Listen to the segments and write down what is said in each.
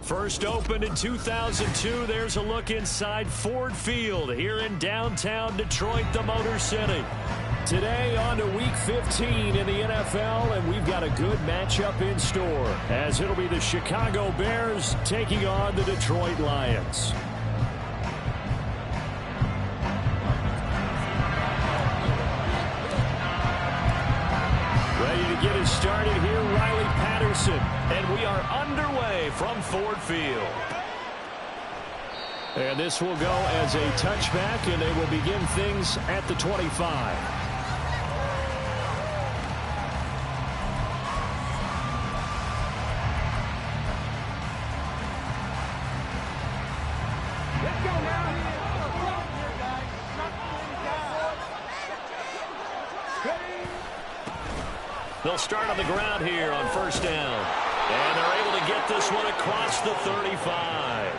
First opened in 2002, there's a look inside Ford Field here in downtown Detroit, the Motor City. Today on to Week 15 in the NFL, and we've got a good matchup in store, as it'll be the Chicago Bears taking on the Detroit Lions. Ready to get us started here, Riley Patterson, and we are underway from Ford Field. And this will go as a touchback, and they will begin things at the 25. They'll start on the ground here on first down. And they're able to get this one across the 35.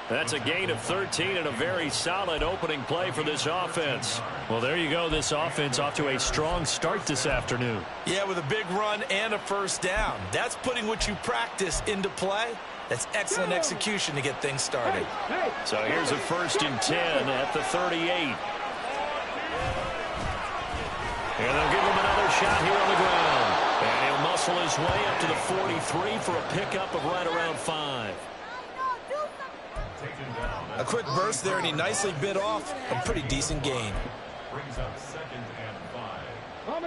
That's a gain of 13 and a very solid opening play for this offense. Well, there you go. This offense off to a strong start this afternoon. Yeah, with a big run and a first down. That's putting what you practice into play. That's excellent execution to get things started. So here's a 1st and 10 at the 38. And they'll give him another shot here on the ground. And he'll muscle his way up to the 43 for a pickup of right around 5. A quick burst there, and he nicely bit off a pretty decent gain.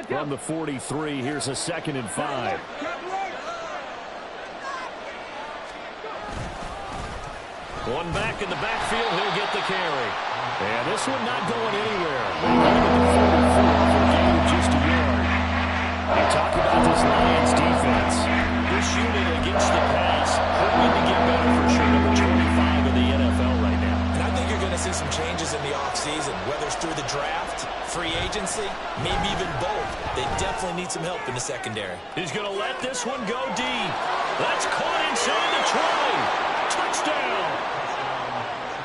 From the 43, here's a 2nd and 5. One back in the backfield, he'll get the carry. And this one not going anywhere. Just a yard. You talk about this Lions defense. This unit against the pass, hoping to get better for sure. Number 25 in the NFL right now. And I think you're going to see some changes in the offseason, whether it's through the draft, free agency, maybe even both. They definitely need some help in the secondary. He's going to let this one go deep. That's caught inside the 20. Touchdown.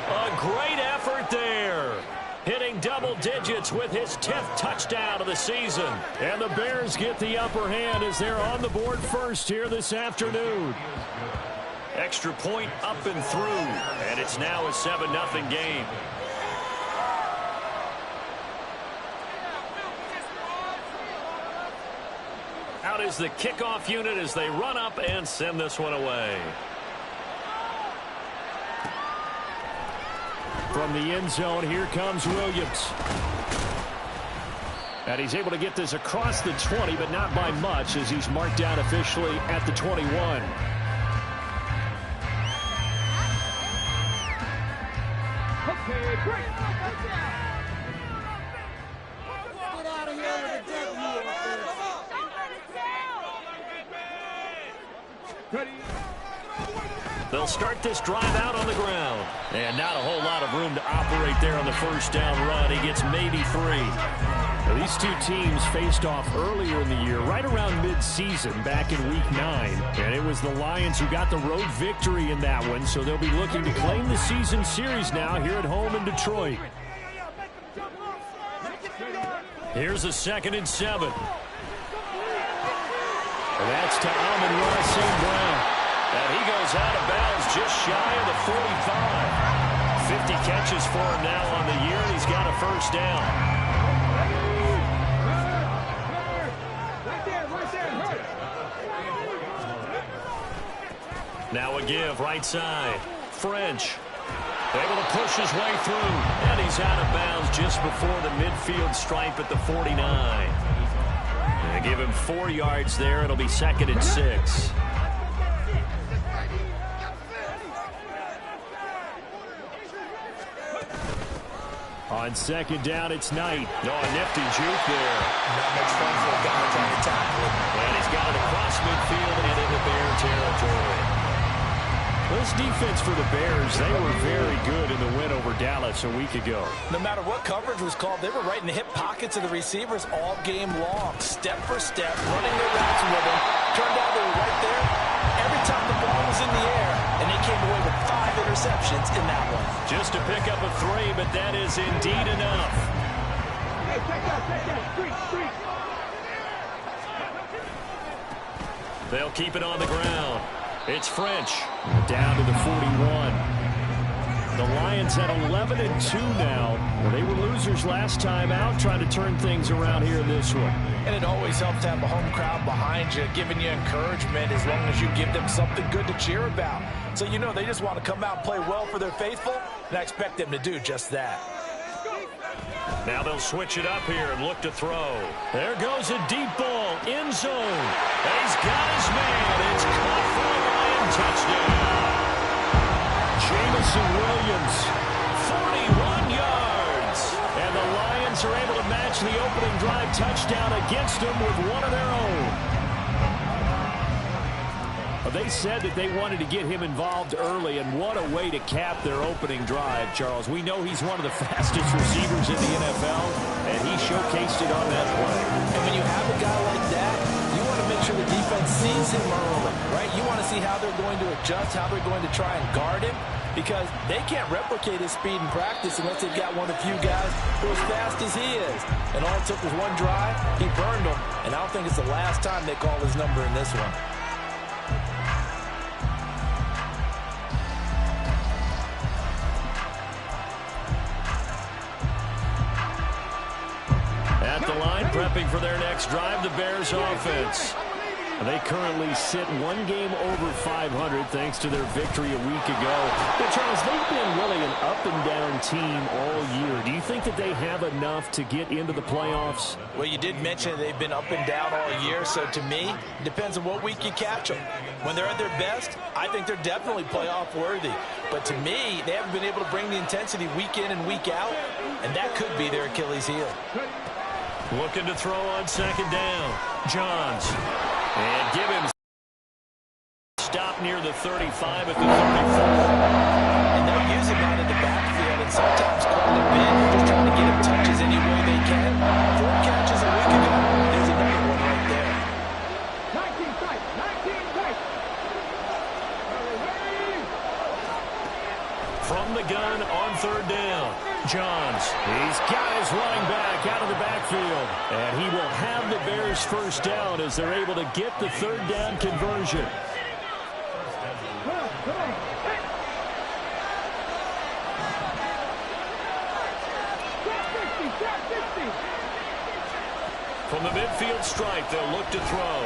A great effort there. Hitting double digits with his 10th touchdown of the season. And the Bears get the upper hand as they're on the board first here this afternoon. Extra point up and through. And it's now a 7-0 game. Out is the kickoff unit as they run up and send this one away. From the end zone, here comes Williams. And he's able to get this across the 20, but not by much as he's marked down officially at the 21. Okay, great. Get out of here with the dead Ready? They'll start this drive out on the ground. And not a whole lot of room to operate there on the first down run. He gets maybe 3. Now, these two teams faced off earlier in the year, right around mid-season, back in Week 9. And it was the Lions who got the road victory in that one, so they'll be looking to claim the season series now here at home in Detroit. Here's a 2nd and 7. And that's to Amon-Ra St. Brown. And he goes out of bounds just shy of the 45. 50 catches for him now on the year, and he's got a first down. Now a give right side. French able to push his way through, and he's out of bounds just before the midfield stripe at the 49. They give him 4 yards there. It'll be 2nd and 6. On 2nd down, it's Knight. No, a nifty juke there. Not much fun for a guy trying to tackle it. And he's got it across midfield and into Bear territory. This defense for the Bears, they were very good in the win over Dallas a week ago. No matter what coverage was called, they were right in the hip pockets of the receivers all game long. Step for step, running their routes with them. Turned out they were right there every time the ball was in the air, and they came away with 5 interceptions in that one. Just to pick up a 3, but that is indeed enough. Hey, take that, street. They'll keep it on the ground. It's French down to the 41. The Lions at 11-2 now. Well, they were losers last time out, trying to turn things around here in this one. And it always helps to have a home crowd behind you, giving you encouragement as long as you give them something good to cheer about. So you know they just want to come out and play well for their faithful, and I expect them to do just that. Now they'll switch it up here and look to throw. There goes a deep ball, end zone. And he's got his man. It's caught for a Lion touchdown. Jamison Williams, 41 yards. And the Lions are able to match the opening drive touchdown against them with one of their own. They said that they wanted to get him involved early, and what a way to cap their opening drive, Charles. We know he's one of the fastest receivers in the NFL, and he showcased it on that play. And when you have a guy like that, you want to make sure the defense sees him early, right? You want to see how they're going to adjust, how they're going to try and guard him, because they can't replicate his speed in practice unless they've got one of the few guys who are as fast as he is. And all it took was one drive, he burned them, and I don't think it's the last time they call his number in this one. At the line, prepping for their next drive, the Bears offense. They currently sit one game over 500 thanks to their victory a week ago. But Charles, they've been really an up-and-down team all year. Do you think that they have enough to get into the playoffs? Well, you did mention they've been up and down all year, so to me, it depends on what week you catch them. When they're at their best, I think they're definitely playoff worthy. But to me, they haven't been able to bring the intensity week in and week out, and that could be their Achilles heel. Looking to throw on second down. Johns. And give him stop near the 35 at the 34. And they'll use him out in the backfield and sometimes quite a bit, just trying to get him touches any way they can. 4 catches a week ago. There's another one right there. 19 strikes, 19 strikes. From the gun on third down. Johns. He's got his running back out of the backfield. And he will have the Bears first down as they're able to get the third down conversion. From the midfield stripe, they'll look to throw.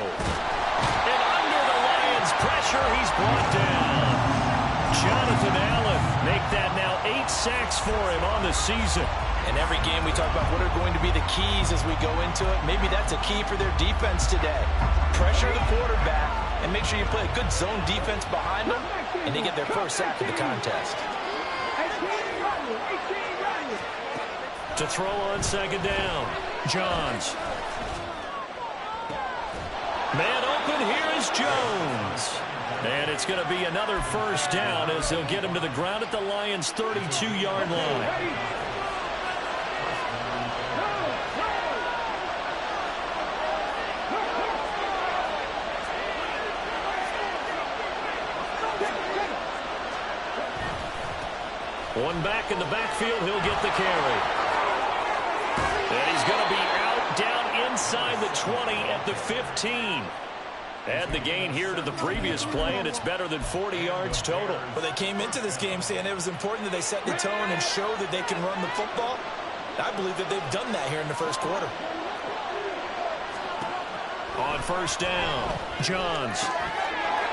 And under the Lions' pressure, he's brought down. Jonathan Allen make that now 8 sacks for him on the season. And every game we talk about what are going to be the keys as we go into it. Maybe that's a key for their defense today. Pressure the quarterback and make sure you play a good zone defense behind them, and they get their first sack of the contest. To throw on second down, Johns. Man open, here is Jones. And it's going to be another first down as they'll get him to the ground at the Lions' 32-yard line. One back in the backfield, he'll get the carry. And he's going to be out down inside the 20 at the 15. Add the gain here to the previous play, and it's better than 40 yards total. Well, they came into this game saying it was important that they set the tone and show that they can run the football. I believe that they've done that here in the first quarter. On first down, Johns.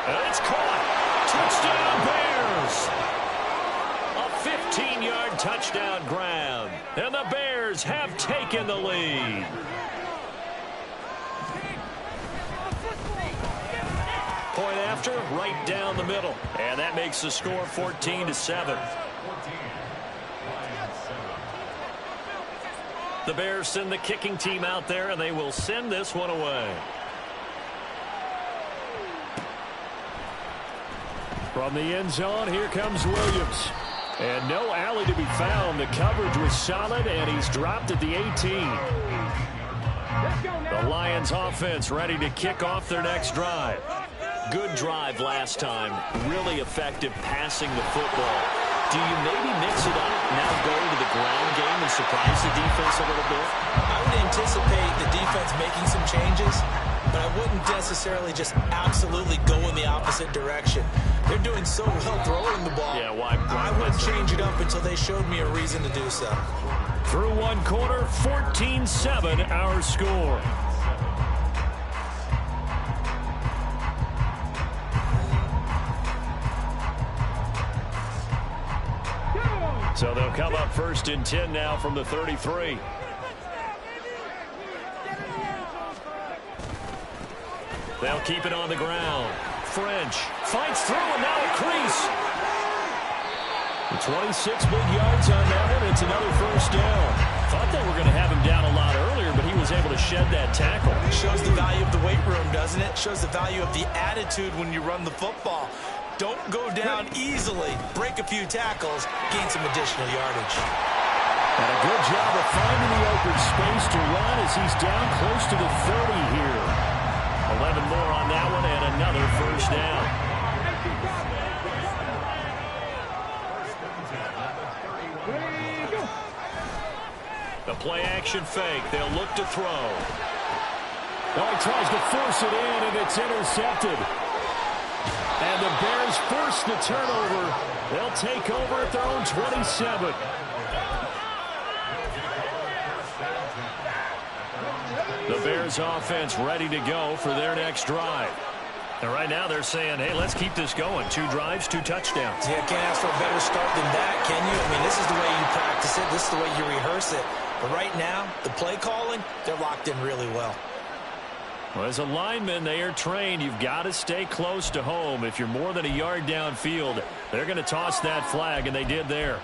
And it's caught. Touchdown, Bears. A 15-yard touchdown grab. And the Bears have taken the lead. Point after, right down the middle. And that makes the score 14-7. The Bears send the kicking team out there, and they will send this one away. From the end zone, here comes Williams. And no alley to be found. The coverage was solid, and he's dropped at the 18. The Lions offense ready to kick off their next drive. Good drive last time. Really effective passing the football. do you maybe mix it up, now go to the ground game and surprise the defense a little bit? I would anticipate the defense making some changes, but I wouldn't necessarily just absolutely go in the opposite direction. They're doing so well throwing the ball. Yeah, why I wouldn't change it up until they showed me a reason to do so. Through one quarter, 14-7 our score. So they'll come up 1st and 10 now from the 33. They'll keep it on the ground. French fights through, and now a crease. 26 big yards on that one. It's another first down. Thought they were going to have him down a lot earlier, but he was able to shed that tackle. Shows the value of the weight room, doesn't it? Shows the value of the attitude when you run the football. Don't go down easily. Break a few tackles. Gain some additional yardage. And a good job of finding the open space to run as he's down close to the 30 here. 11 more on that one and another first down. The play-action fake. They'll look to throw. Oh, he tries to force it in, and it's intercepted. And the Bears force the turnover. They'll take over at their own 27. The Bears offense ready to go for their next drive. And right now they're saying, hey, let's keep this going. 2 drives, 2 touchdowns. Yeah, can't ask for a better start than that, can you? I mean, this is the way you practice it. This is the way you rehearse it. But right now, the play calling, they're locked in really well. Well, as a lineman, they are trained. You've got to stay close to home. If you're more than a yard downfield, they're going to toss that flag, and they did there.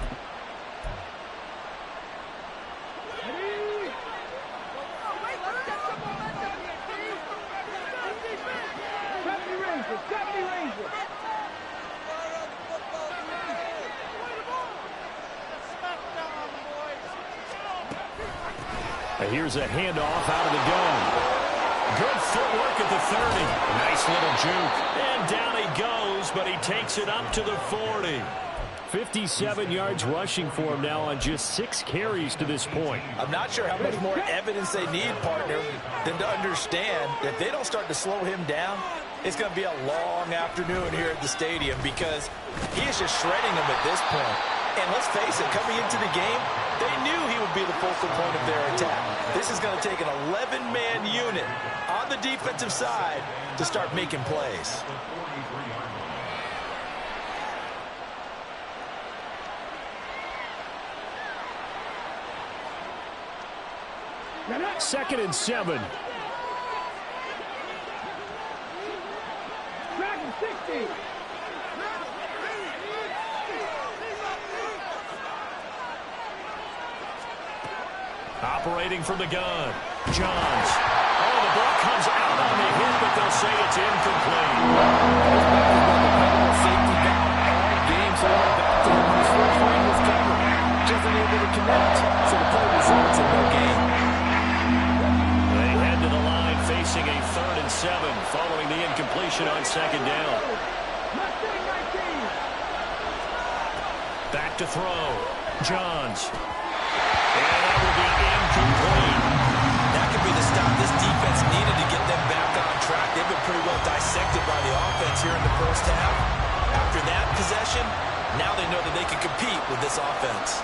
Here's a handoff out of the gun. Good footwork at the 30. Nice little juke. And down he goes, but he takes it up to the 40. 57 yards rushing for him now on just 6 carries to this point. I'm not sure how much more evidence they need, partner, than to understand that if they don't start to slow him down, it's going to be a long afternoon here at the stadium because he is just shredding them at this point. And let's face it, coming into the game, they knew he would be the focal point of their attack. This is going to take an 11-man unit on the defensive side to start making plays. Second and 7. Dragon 60. Operating from the gun. Johns. Oh, the ball comes out on the hit, but they'll say it's incomplete. Safety down all game, so went back to him. His first ring was covered. Just unable to connect. So the play results in no gain. They head to the line facing a 3rd and 7 following the incompletion on 2nd down. Back to throw. Johns. And that will be incomplete. That could be the stop this defense needed to get them back on track. They've been pretty well dissected by the offense here in the first half. After that possession, now they know that they can compete with this offense.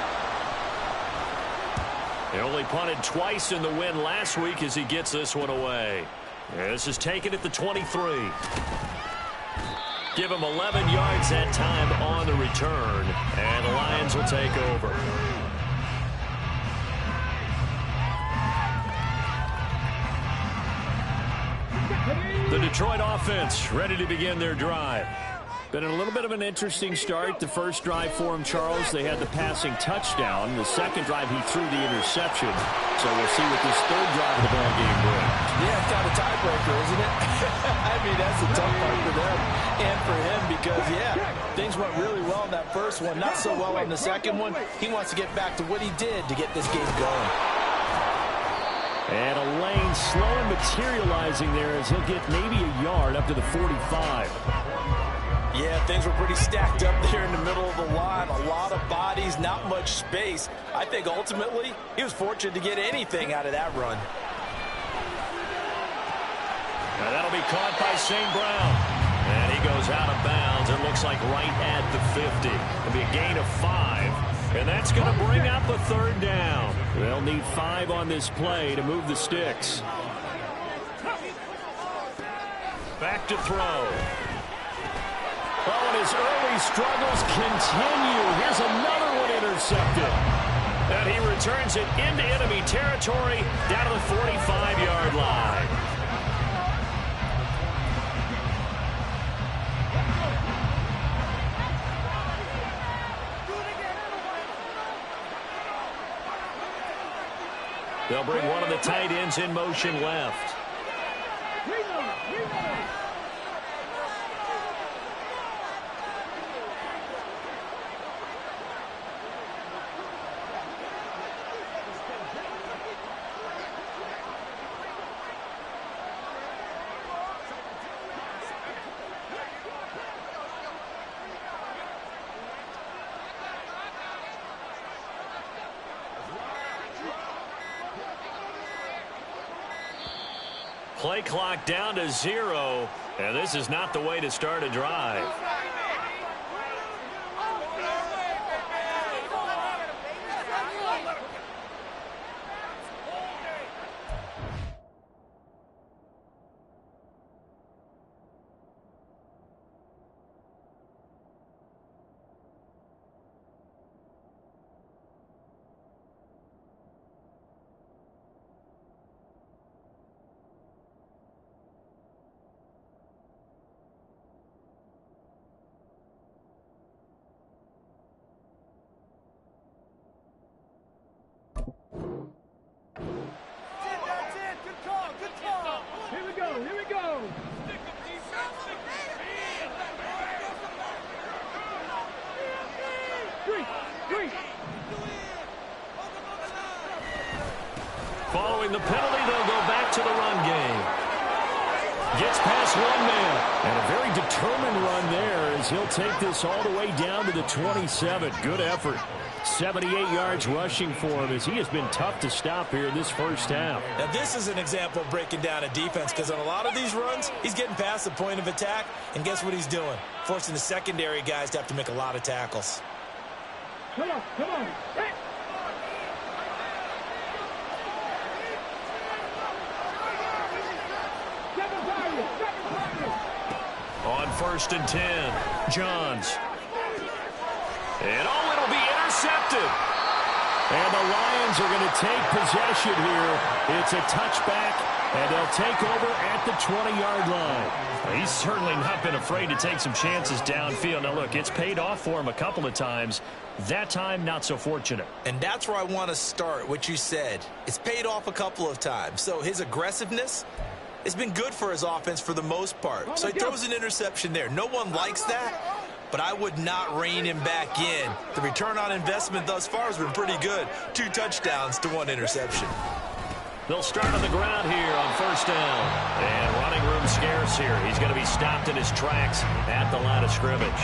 They only punted twice in the win last week as he gets this one away. This is taken at the 23. Give him 11 yards that time on the return, and the Lions will take over. The Detroit offense ready to begin their drive. Been a little bit of an interesting start. The first drive for him, Charles, they had the passing touchdown. The second drive, he threw the interception. So we'll see what this third drive of the ball game brings. Yeah, it's kind of a tiebreaker, isn't it? I mean, that's a tough part for them and for him because, yeah, things went really well in that first one, not so well on the second one. He wants to get back to what he did to get this game going. And a lane slowly materializing there as he'll get maybe a yard up to the 45. Yeah, things were pretty stacked up there in the middle of the line. A lot of bodies, not much space. I think ultimately he was fortunate to get anything out of that run. Now that'll be caught by St. Brown. And he goes out of bounds. It looks like right at the 50. It'll be a gain of 5. And that's going to bring up a third down. They'll need 5 on this play to move the sticks. Back to throw. Oh, and his early struggles continue. Here's another one intercepted. And he returns it into enemy territory down to the 45-yard line. They'll bring one of the tight ends in motion left. Play clock down to 0, and this is not the way to start a drive. Following the penalty, they'll go back to the run game. Gets past one man. And a very determined run there as he'll take this all the way down to the 27. Good effort. 78 yards rushing for him as he has been tough to stop here in this first half. Now this is an example of breaking down a defense, because on a lot of these runs, he's getting past the point of attack, and guess what he's doing? Forcing the secondary guys to have to make a lot of tackles. Come on, come on. Hey. On 1st and 10, Johns. And oh, it'll be intercepted. And the Lions are going to take possession here. It's a touchback, and they'll take over at the 20-yard line. He's certainly not been afraid to take some chances downfield. Now, look, it's paid off for him a couple of times. That time, not so fortunate. And that's where I want to start, what you said. It's paid off a couple of times. So his aggressiveness, it's been good for his offense for the most part. So he throws an interception there. No one likes that, but I would not rein him back in. The return on investment thus far has been pretty good. 2 touchdowns to 1 interception. They'll start on the ground here on 1st down. And running room scarce here. He's going to be stopped in his tracks at the line of scrimmage.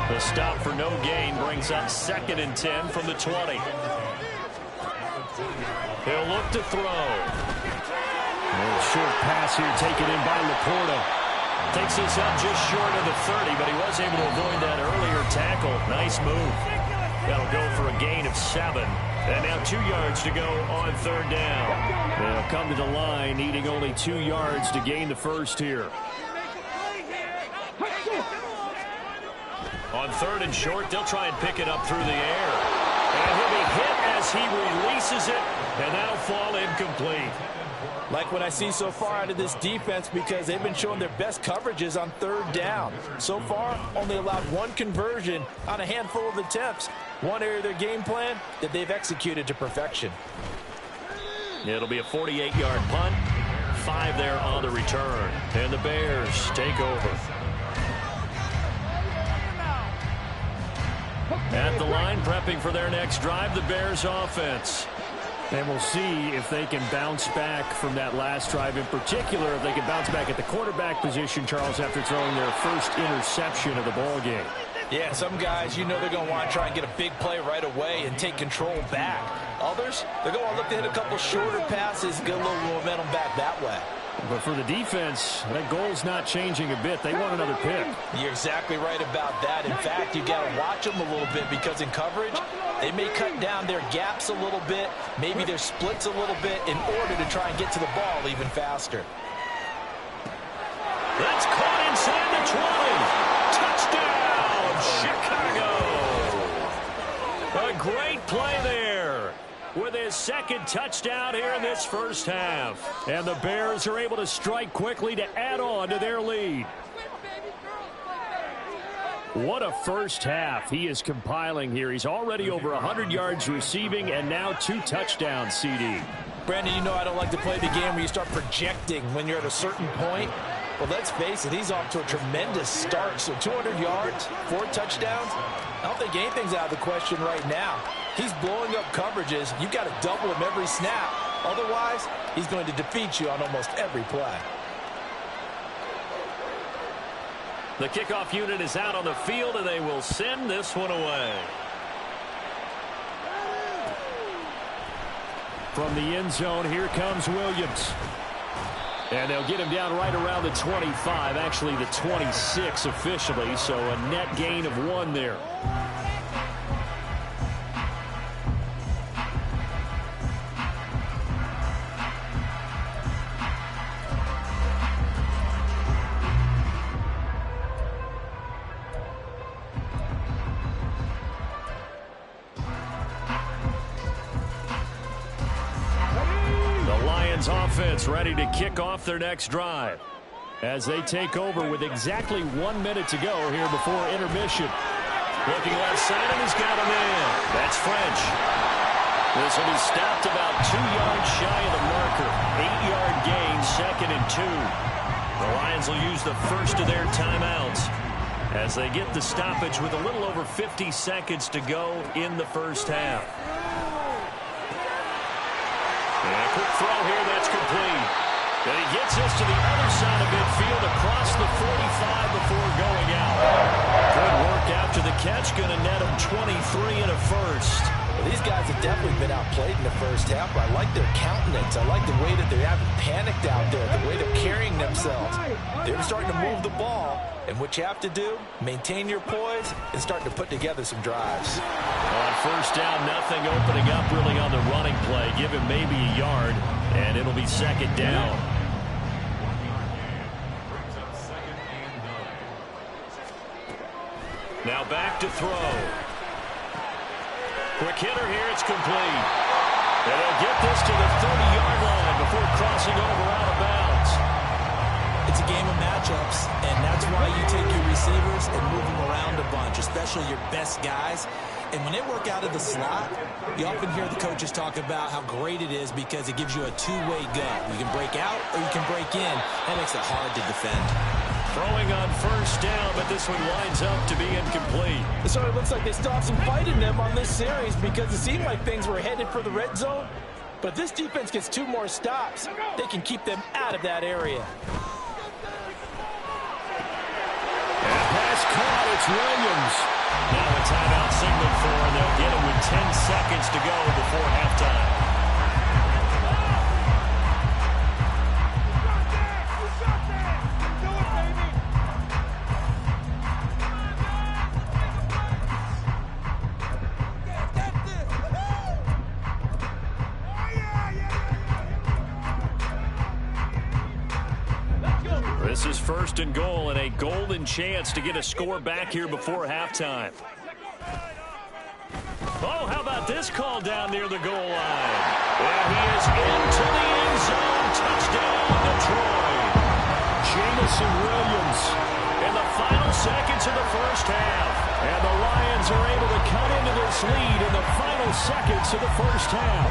The stop for no gain brings up 2nd and 10 from the 20. He'll look to throw. A little short pass here taken in by Laporta. Takes this up just short of the 30, but he was able to avoid that earlier tackle. Nice move. That'll go for a gain of 7. And now 2 yards to go on 3rd down. They'll come to the line, needing only 2 yards to gain the first here. On 3rd and short, they'll try and pick it up through the air. And he'll be hit as he releases it, and that'll fall incomplete. Like what I see so far out of this defense, because they've been showing their best coverages on 3rd down. So far, only allowed 1 conversion on a handful of attempts. One area of their game plan that they've executed to perfection. It'll be a 48-yard punt. 5 there on the return. And the Bears take over. At the line, prepping for their next drive, the Bears offense. And we'll see if they can bounce back from that last drive, in particular, if they can bounce back at the quarterback position, Charles, after throwing their first interception of the ball game. Yeah, some guys, you know they're going to want to try and get a big play right away and take control back. Others, they're going to look to hit a couple shorter passes, get a little momentum back that way. But for the defense, that goal's not changing a bit. They want another pick. You're exactly right about that. In fact, you got to watch them a little bit because in coverage, they may cut down their gaps a little bit, maybe their splits a little bit in order to try and get to the ball even faster. That's caught inside the 20. Touchdown, Chicago. A great play there with his second touchdown here in this first half. And the Bears are able to strike quickly to add on to their lead. What a first half he is compiling here. He's already over 100 yards receiving and now 2 touchdowns, CD. Brandon, you know I don't like to play the game where you start projecting when you're at a certain point. Well, let's face it, he's off to a tremendous start. So 200 yards, 4 touchdowns. I don't think anything's out of the question right now. He's blowing up coverages. You've got to double him every snap. Otherwise, he's going to defeat you on almost every play. The kickoff unit is out on the field, and they will send this one away. From the end zone, here comes Williams. And they'll get him down right around the 25, actually the 26 officially, so a net gain of 1 there. Offense ready to kick off their next drive as they take over with exactly 1 minute to go here before intermission. Looking left side, and he's got him in. That's French. This will be stopped about 2 yards shy of the marker. 8-yard gain, 2nd and 2. The Lions will use the first of their timeouts as they get the stoppage with a little over 50 seconds to go in the first half. And a quick throw here, that's complete. And he gets us to the other side of midfield across the 45 before going out. Good work after the catch, going to net him 23 and a first. Well, these guys have definitely been outplayed in the first half, but I like their countenance. I like the way that they haven't panicked out there, the way they're carrying themselves. They're starting to move the ball, and what you have to do, maintain your poise and start to put together some drives. On first down, nothing opening up really on the running play. Give him maybe a yard, and it'll be 2nd down. Now back to throw. Quick hitter here, it's complete. And they'll get this to the 30-yard line before crossing over out of bounds. It's a game of matchups, and that's why you take your receivers and move them around a bunch, especially your best guys. And when they work out of the slot, you often hear the coaches talk about how great it is because it gives you a two-way go. You can break out or you can break in. That makes it hard to defend. Throwing on first down, but this one winds up to be incomplete. So it looks like they still have some fight in them on this series because it seemed like things were headed for the red zone. But if this defense gets 2 more stops, they can keep them out of that area. And pass caught, it's Williams. Now a timeout signal for, and they'll get him with 10 seconds to go before halftime. This is 1st and goal and a golden chance to get a score back here before halftime. Oh, how about this call down near the goal line? Yeah, he is into the end zone. Touchdown, Detroit. Jamison Williams in the final seconds of the first half. And the Lions are able to cut into this lead in the final seconds of the first half.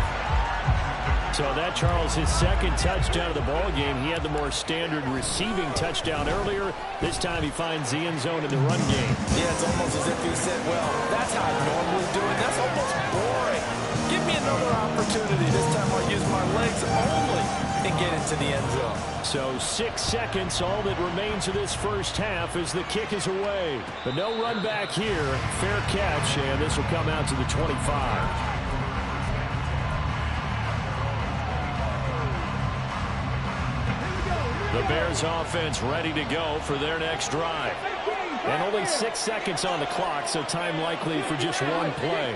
So that, Charles, his second touchdown of the ball game. He had the more standard receiving touchdown earlier. This time he finds the end zone in the run game. Yeah, it's almost as if he said, well, that's how I normally do it. That's almost boring. Give me another opportunity. This time I'll use my legs only and get into the end zone. So 6 seconds, all that remains of this first half as the kick is away. But no run back here. Fair catch, and this will come out to the 25. The Bears offense ready to go for their next drive. And only 6 seconds on the clock, so time likely for just one play.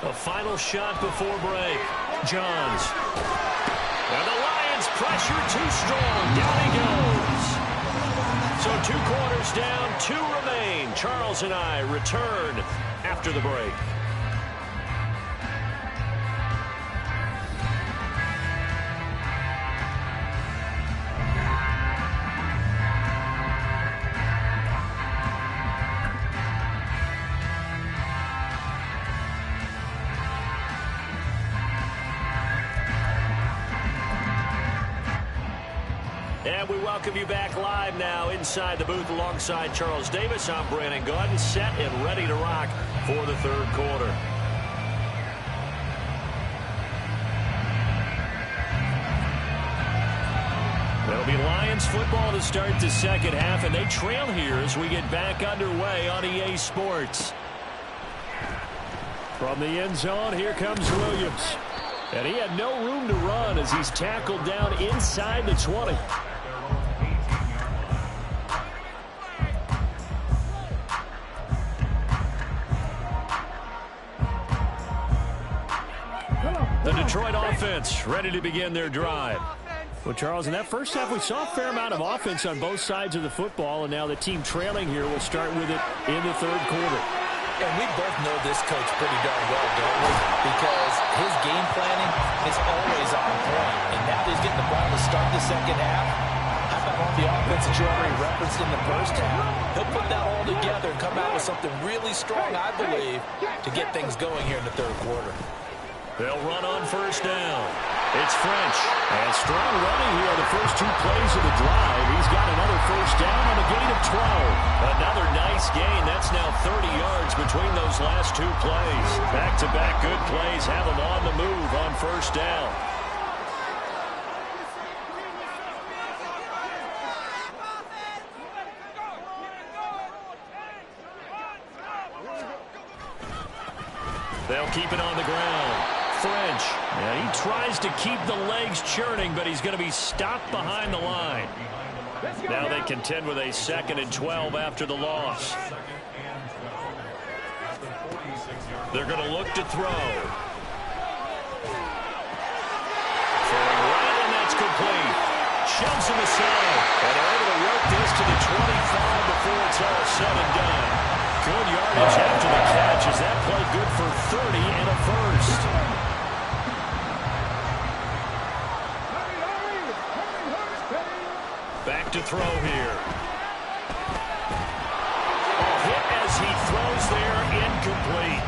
A final shot before break. Johns. And the Lions pressure too strong. Down he goes. So 2 quarters down, 2 remain. Charles and I return after the break. And we welcome you back live now inside the booth alongside Charles Davis. I'm Brandon Gaudin, set and ready to rock for the third quarter. There'll be Lions football to start the second half, and they trail here as we get back underway on EA Sports. From the end zone, here comes Williams. And he had no room to run as he's tackled down inside the 20. The Detroit offense ready to begin their drive. Well, Charles, in that first half, we saw a fair amount of offense on both sides of the football, and now the team trailing here will start with it in the third quarter. And we both know this coach pretty darn well, don't we? Because his game planning is always on point. And now that he's getting the ball to start the second half, how about on the offense that you already referenced in the first half? He'll put that all together and come out with something really strong, I believe, to get things going here in the third quarter. They'll run on first down. It's French. And strong running here on the first 2 plays of the drive. He's got another first down on a gain of 12. Another nice gain. That's now 30 yards between those last 2 plays. Back-to-back good plays have him on the move on first down. They'll keep it on the ground. French. And he tries to keep the legs churning, but he's going to be stopped behind the line. Now they contend with a 2nd and 12 after the loss. They're going to look to throw. Throwing right, and that's complete. Shoves him aside. And they're able to work this to the 25 before it's all said and done. Good yardage after the catch. Is that play good for 30 and a first? Back to throw here. Hit as he throws there, incomplete.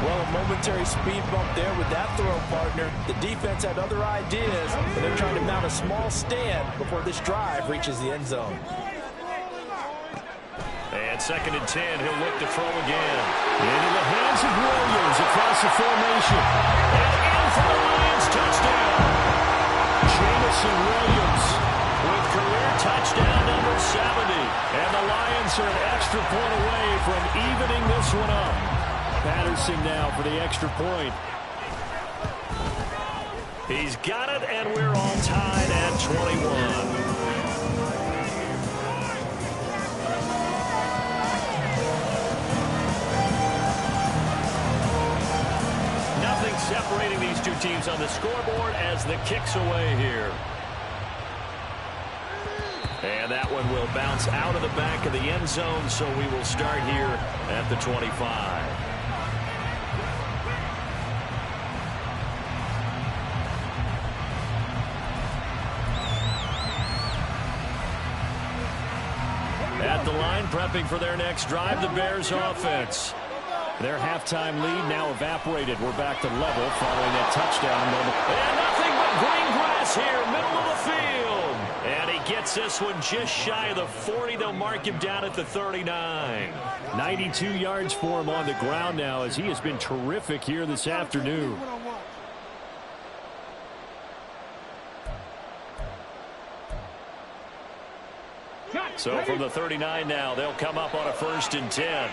Well, a momentary speed bump there with that throw, partner. The defense had other ideas, but they're trying to mount a small stand before this drive reaches the end zone. And 2nd and 10, he'll look to throw again. Into the hands of Williams across the formation. And in for the Lions, touchdown. Jamison Williams with career touchdown number 70. And the Lions are an extra point away from evening this one up. Patterson now for the extra point. He's got it, and we're all tied at 21. Nothing separating these two teams on the scoreboard as the kick's away here. And that one will bounce out of the back of the end zone, so we will start here at the 25. At the line, prepping for their next drive, the Bears offense. Their halftime lead now evaporated. We're back to level following that touchdown moment. And nothing but green grass here, middle of the field. And he gets this one just shy of the 40. They'll mark him down at the 39. 92 yards for him on the ground now as he has been terrific here this afternoon. So from the 39 now, they'll come up on a 1st and 10.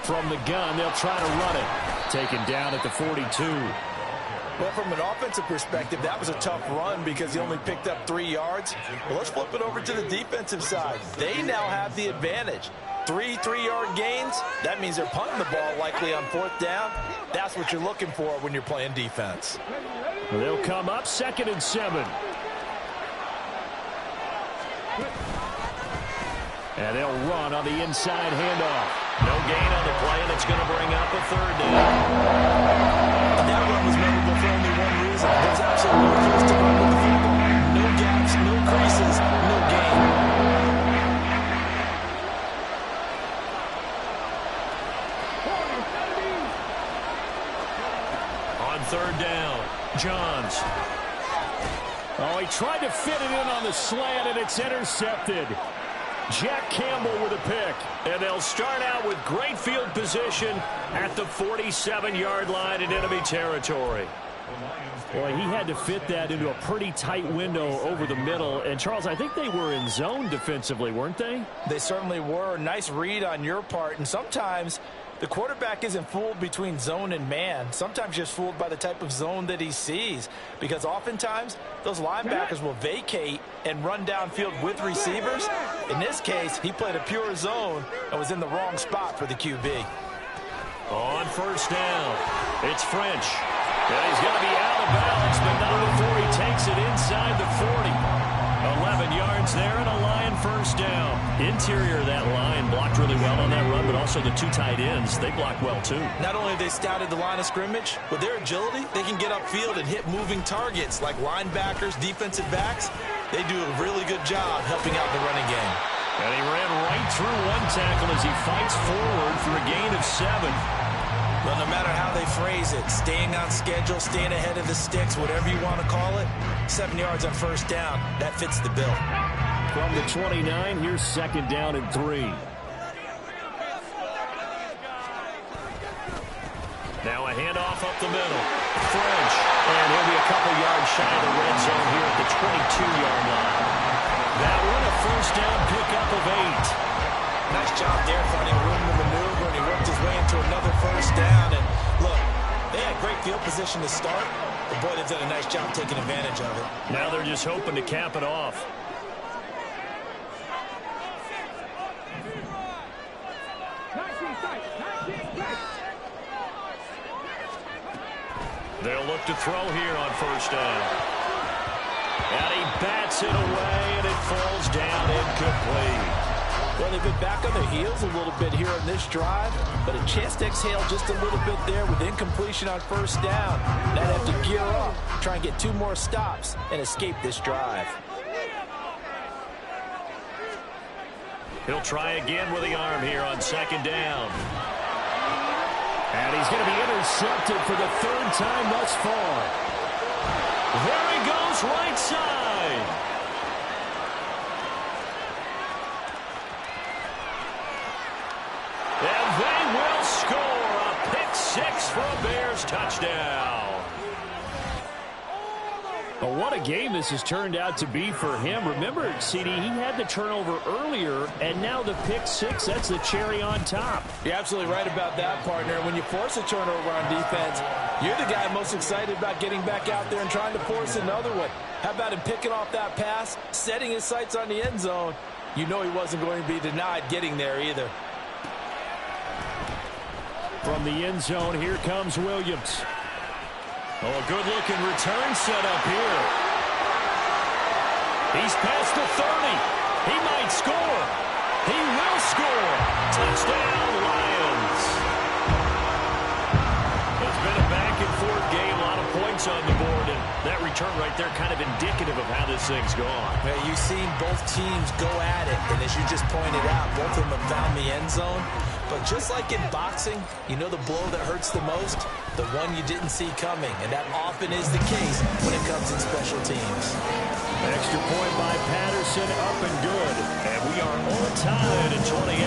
From the gun, they'll try to run it. Taken down at the 42. Well, from an offensive perspective, that was a tough run because he only picked up 3 yards. Well, let's flip it over to the defensive side. They now have the advantage. 3 3-yard gains, that means they're punting the ball likely on 4th down. That's what you're looking for when you're playing defense. They'll come up 2nd and 7. And they'll run on the inside handoff. No gain on the play, and it's going to bring up a 3rd down. That run was memorable for only one reason. There's absolutely no place to run with the football. No gaps, no creases, no gain. On 3rd down, Johns. Oh, he tried to fit it in on the slant, and it's intercepted. Jack Campbell with a pick. And they'll start out with great field position at the 47-yard line in enemy territory. Boy, he had to fit that into a pretty tight window over the middle. And, Charles, I think they were in zone defensively, weren't they? They certainly were. Nice read on your part. And sometimes the quarterback isn't fooled between zone and man. Sometimes just fooled by the type of zone that he sees. Because oftentimes, those linebackers will vacate and run downfield with receivers. In this case, he played a pure zone and was in the wrong spot for the QB. On 1st down, it's French. And he's going to be out of bounds, but not before he takes it inside the 40. 11 yards there and a Lion 1st down. Interior of that line blocked really well on that run, but also the 2 tight ends, they blocked well too. Not only have they scouted the line of scrimmage, with their agility, they can get upfield and hit moving targets like linebackers, defensive backs. They do a really good job helping out the running game. And he ran right through one tackle as he fights forward for a gain of 7. Well, no matter how they phrase it, staying on schedule, staying ahead of the sticks, whatever you want to call it, 7 yards on 1st down, that fits the bill. From the 29, here's 2nd down and 3. Now a handoff up the middle. French. And he'll be a couple yards shy of the red zone here at the 22-yard line. That one a 1st down pickup of 8. Nice job there finding room to maneuver, and he worked his way into another 1st down. And look, they had great field position to start, but boy, they've done a nice job taking advantage of it. Now they're just hoping to cap it off. They'll look to throw here on 1st down. And he bats it away, and it falls down incomplete. Well, they've been back on their heels a little bit here on this drive, but a chance to exhale just a little bit there with incompletion on 1st down. Now they have to gear up, try and get 2 more stops, and escape this drive. He'll try again with the arm here on 2nd down. And he's going to be intercepted for the 3rd time thus far. There he goes, right side. And they will score a pick 6 for a Bears touchdown. Well, what a game this has turned out to be for him. Remember, CD, he had the turnover earlier, and now the pick 6, that's the cherry on top. You're absolutely right about that, partner. When you force a turnover on defense, you're the guy most excited about getting back out there and trying to force another one. How about him picking off that pass, setting his sights on the end zone? You know he wasn't going to be denied getting there either. From the end zone, here comes Williams. Oh, a good-looking return set up here. He's past the 30. He might score. He will score. Touchdown, Lions. It's been a back-and-forth game. A lot of points on the board. And that return right there kind of indicative of how this thing's gone. Yeah, you've seen both teams go at it, and as you just pointed out, both of them have found the end zone. But just like in boxing, you know the blow that hurts the most? The one you didn't see coming, and that often is the case when it comes in special teams. Extra point by Patterson, up and good. And we are all tied at 28.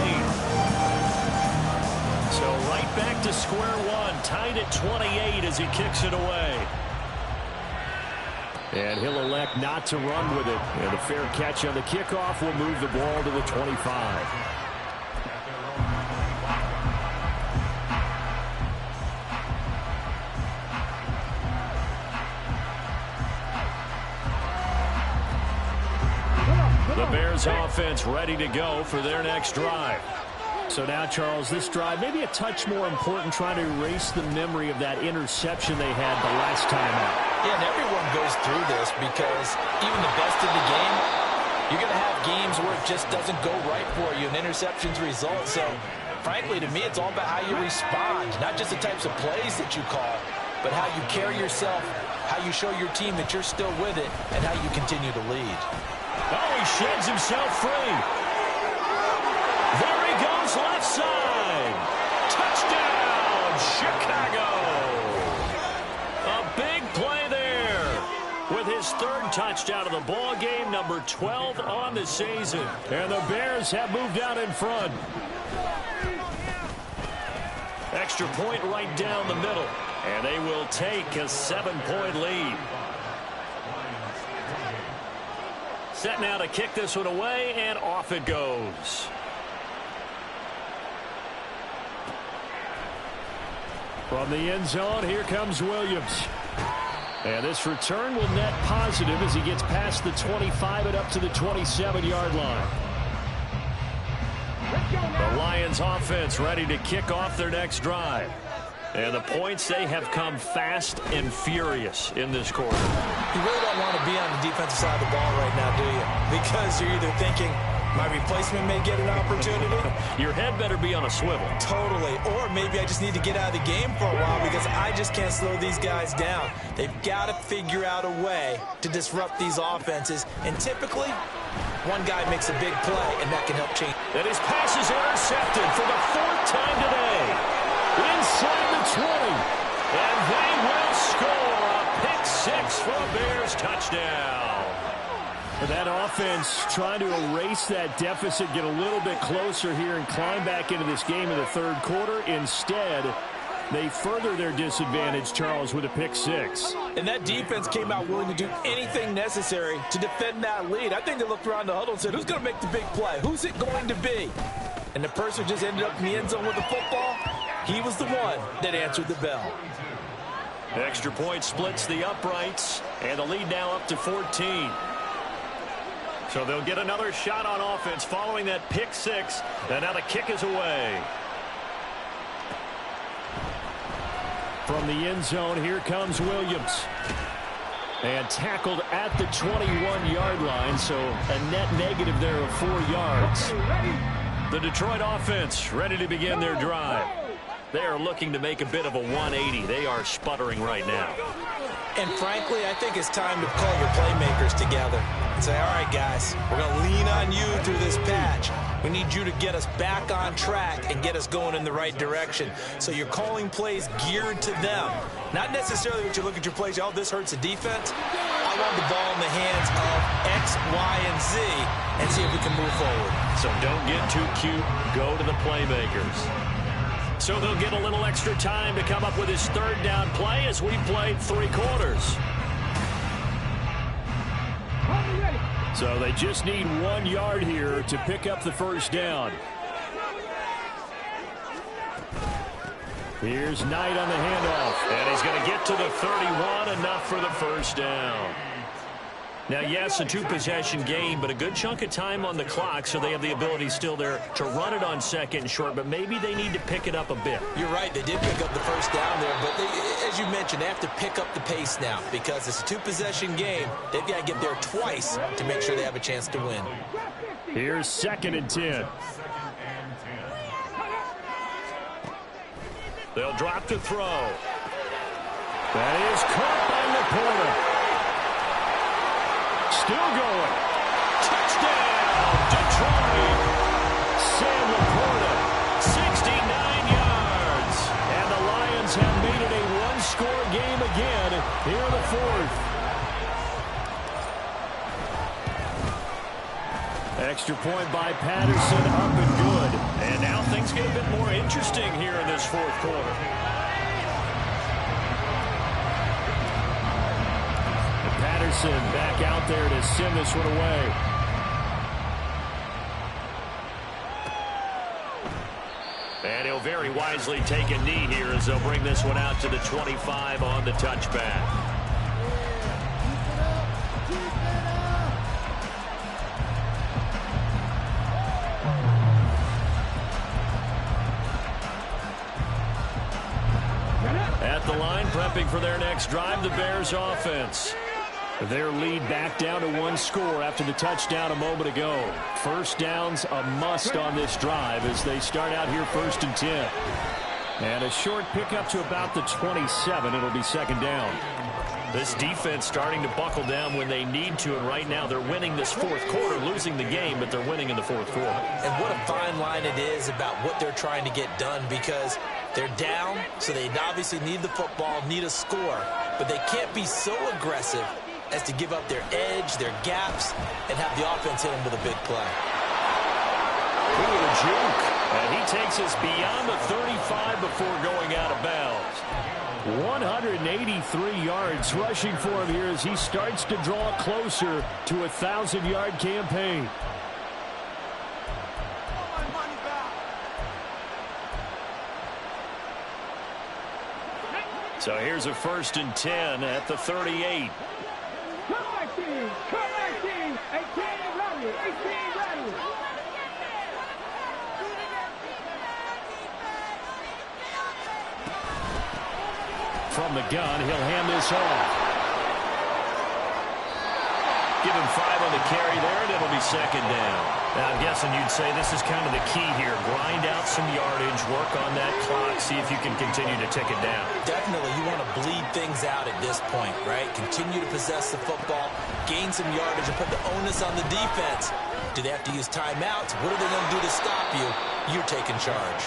So right back to square one, tied at 28 as he kicks it away. And he'll elect not to run with it. And a fair catch on the kickoff will move the ball to the 25. The Bears offense ready to go for their next drive. So now, Charles, this drive maybe a touch more important, trying to erase the memory of that interception they had the last time out. Yeah, and everyone goes through this because even the best in the game, you're going to have games where it just doesn't go right for you and interceptions result. So, frankly, to me, it's all about how you respond, not just the types of plays that you call, but how you carry yourself, how you show your team that you're still with it, and how you continue to lead. Oh, he sheds himself free. There he goes left side. Touchdown, Chicago. A big play there with his third touchdown of the ball game, number 12 on the season. And the Bears have moved out in front. Extra point right down the middle. And they will take a 7-point lead. Set now to kick this one away, and off it goes. From the end zone, here comes Williams. And this return will net positive as he gets past the 25 and up to the 27-yard line. The Lions offense ready to kick off their next drive. And the points, they have come fast and furious in this quarter. You really don't want to be on the defensive side of the ball right now, do you? Because you're either thinking, my replacement may get an opportunity. Your head better be on a swivel. Totally. Or maybe I just need to get out of the game for a while because I just can't slow these guys down. They've got to figure out a way to disrupt these offenses. And typically, one guy makes a big play, and that can help change. And his pass is intercepted for the 4th time today. Inside the 20. And they will score a pick 6 for a Bears touchdown. That offense trying to erase that deficit, get a little bit closer here and climb back into this game in the third quarter. Instead, they further their disadvantage, Charles, with a pick 6. And that defense came out willing to do anything necessary to defend that lead. I think they looked around the huddle and said, who's going to make the big play? Who's it going to be? And the person just ended up in the end zone with the football. He was the one that answered the bell. Extra point splits the uprights, and the lead now up to 14. So they'll get another shot on offense following that pick 6, and now the kick is away. From the end zone, here comes Williams. And tackled at the 21-yard line, so a net negative there of 4 yards. The Detroit offense ready to begin their drive. They are looking to make a bit of a 180. They are sputtering right now. And frankly, I think it's time to call your playmakers together and say, all right, guys, we're going to lean on you through this patch. We need you to get us back on track and get us going in the right direction. So you're calling plays geared to them. Not necessarily what you look at your plays, oh, this hurts the defense. I want the ball in the hands of X, Y, and Z and see if we can move forward. So don't get too cute. Go to the playmakers. So they'll get a little extra time to come up with his third down play as we played 3 quarters. So they just need 1 yard here to pick up the first down. Here's Knight on the handoff. And he's going to get to the 31, enough for the first down. Now, yes, a 2-possession game, but a good chunk of time on the clock, so they have the ability still there to run it on second and short, but maybe they need to pick it up a bit. You're right. They did pick up the first down there, but as you mentioned, they have to pick up the pace now because it's a 2-possession game. They've got to get there twice to make sure they have a chance to win. Here's 2nd and 10. They'll drop to throw. That is caught by Laporta. Still going. Touchdown, Detroit. Sam Laporta, 69 yards. And the Lions have made it a one-score game again here in the fourth. Extra point by Patterson, up and good. And now things get a bit more interesting here in this fourth quarter. And Patterson back out there to send this one away. And he'll very wisely take a knee here as they'll bring this one out to the 25 on the touchback. At the line, prepping for their next drive, the Bears offense. Their lead back down to one score after the touchdown a moment ago. First down's a must on this drive as they start out here 1st and 10. And a short pickup to about the 27. It'll be second down. This defense starting to buckle down when they need to, and right now they're winning this fourth quarter, losing the game, but they're winning in the fourth quarter. And what a fine line it is about what they're trying to get done, because they're down, so they obviously need the football, need a score, but they can't be so aggressive as to give up their edge, their gaps, and have the offense hit them with a big play. Ooh, a juke. And he takes us beyond the 35 before going out of bounds. 183 yards rushing for him here as he starts to draw closer to a 1,000-yard campaign. So here's a 1st and 10 at the 38. Come back, team! Come back, team! 18 ready! 18 ready! From the gun, he'll hand this off. Give him 5 on the carry there, and it'll be second down. Now, I'm guessing you'd say this is kind of the key here. Grind out some yardage, work on that clock, see if you can continue to tick it down. Definitely, you want to bleed things out at this point, right? Continue to possess the football, gain some yardage, and put the onus on the defense. Do they have to use timeouts? What are they going to do to stop you? You're taking charge.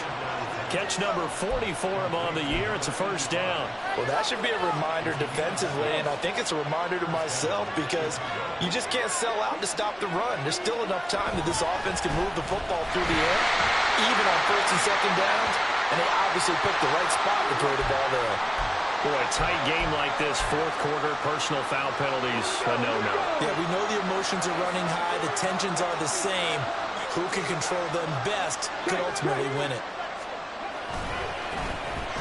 Catch number 40 for him on the year. It's a first down. Well, that should be a reminder defensively, and I think it's a reminder to myself because you just can't sell out to stop the run. There's still enough time that this offense can move the football through the air, even on 1st and 2nd downs, and they obviously picked the right spot to throw the ball there. Boy, a tight game like this, fourth quarter, personal foul penalties, a no-no. Yeah, we know the emotions are running high. The tensions are the same. Who can control them best could ultimately win it.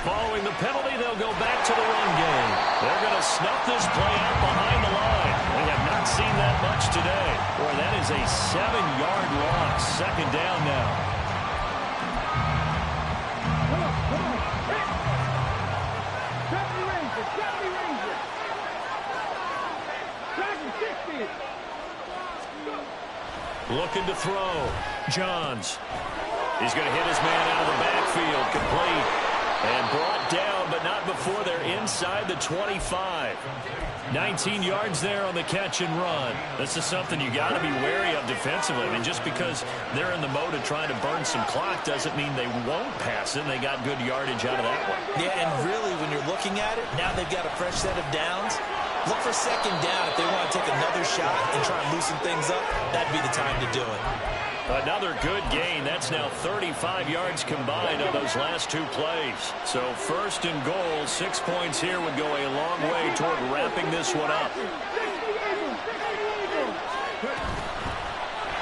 Following the penalty, they'll go back to the run game. They're going to snuff this play out behind the line. We have not seen that much today. Boy, that is a 7-yard loss. Second down now. Come on, come on! Hit! 70 Rangers! 70 Rangers! Dragon 60! Looking to throw. Johns. He's going to hit his man out of the backfield. Complete. And brought down, but not before they're inside the 25. 19 yards there on the catch and run. This is something you got to be wary of defensively. I mean, just because they're in the mode of trying to burn some clock doesn't mean they won't pass it. They got good yardage out of that one. Yeah, and really, when you're looking at it, now they've got a fresh set of downs. Look for second down. If they want to take another shot and try and loosen things up, that'd be the time to do it. Another good gain. That's now 35 yards combined on those last 2 plays. So 1st and goal, 6 points here would go a long way toward wrapping this one up.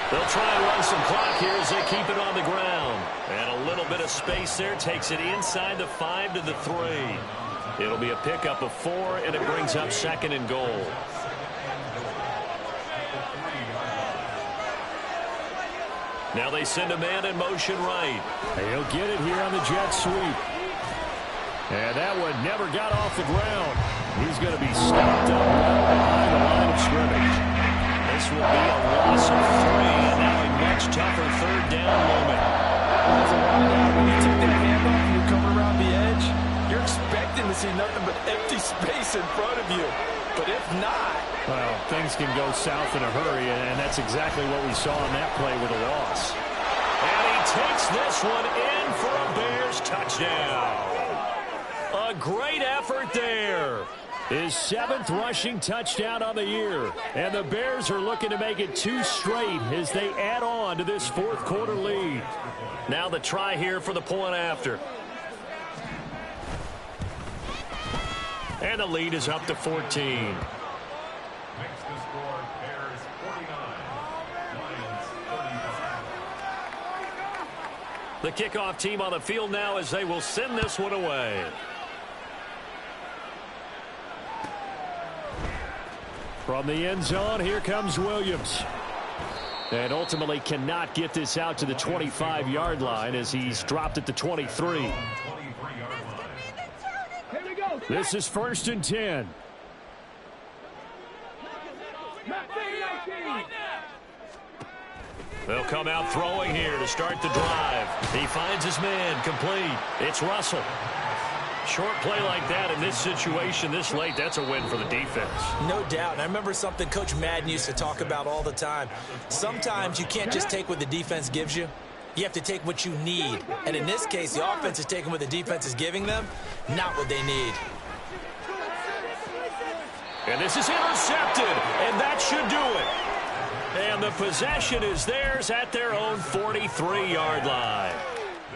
They'll try and run some clock here as they keep it on the ground. And a little bit of space there takes it inside the 5 to the 3. It'll be a pickup of 4, and it brings up 2nd and goal. Now they send a man in motion right. He'll get it here on the jet sweep. And that one never got off the ground. He's going to be stopped up behind the line of scrimmage. This will be a loss of 3, and now a much tougher 3rd down moment. That's a lot out. When you took that handoff and you're coming around the edge, you're expecting to see nothing but empty space in front of you. But if not... Well, things can go south in a hurry, and that's exactly what we saw in that play with a loss. And he takes this one in for a Bears touchdown. A great effort there. His 7th rushing touchdown on the year. And the Bears are looking to make it 2 straight as they add on to this 4th quarter lead. Now the try here for the point after. And the lead is up to 14. Makes the score Bears 49, Lions 35. The kickoff team on the field now as they will send this one away. From the end zone, here comes Williams. And ultimately cannot get this out to the 25-yard line as he's dropped at the 23. This is 1st and 10. They'll come out throwing here to start the drive. He finds his man complete. It's Russell. Short play like that in this situation this late, that's a win for the defense. No doubt. And I remember something Coach Madden used to talk about all the time. Sometimes you can't just take what the defense gives you. You have to take what you need. And in this case, the offense is taking what the defense is giving them, not what they need. And this is intercepted, and that should do it. And the possession is theirs at their own 43-yard line.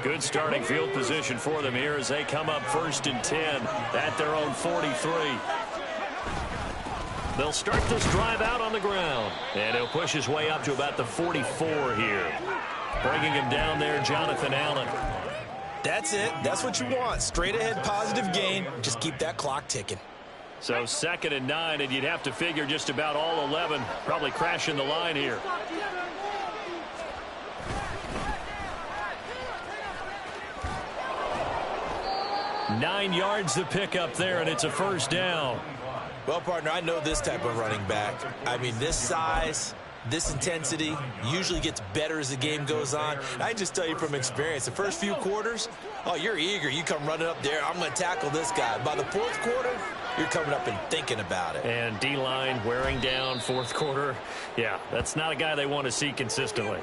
Good starting field position for them here as they come up 1st and 10 at their own 43. They'll start this drive out on the ground. And he'll push his way up to about the 44 here. Bringing him down there, Jonathan Allen. That's it. That's what you want. Straight ahead positive gain. Just keep that clock ticking. So 2nd and 9, and you'd have to figure just about all 11 probably crashing the line here. Nine yards to pick up there, and it's a 1st down. Well, partner, I know this type of running back. I mean, this size, this intensity usually gets better as the game goes on. And I just tell you from experience, the first few quarters, oh, you're eager. You come running up there, I'm going to tackle this guy. By the 4th quarter, you're coming up and thinking about it. And D-line wearing down 4th quarter. Yeah, that's not a guy they want to see consistently.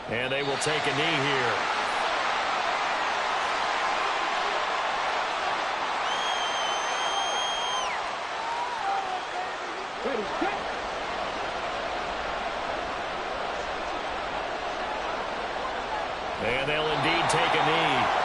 And they will take a knee here. And they'll indeed take a knee.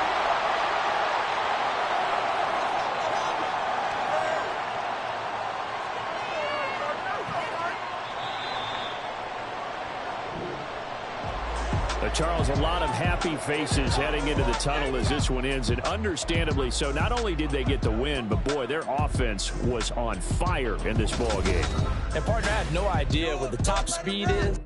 Charles, a lot of happy faces heading into the tunnel as this one ends, and understandably so. Not only did they get the win, but boy, their offense was on fire in this ball game. And partner, I had no idea what the top speed is.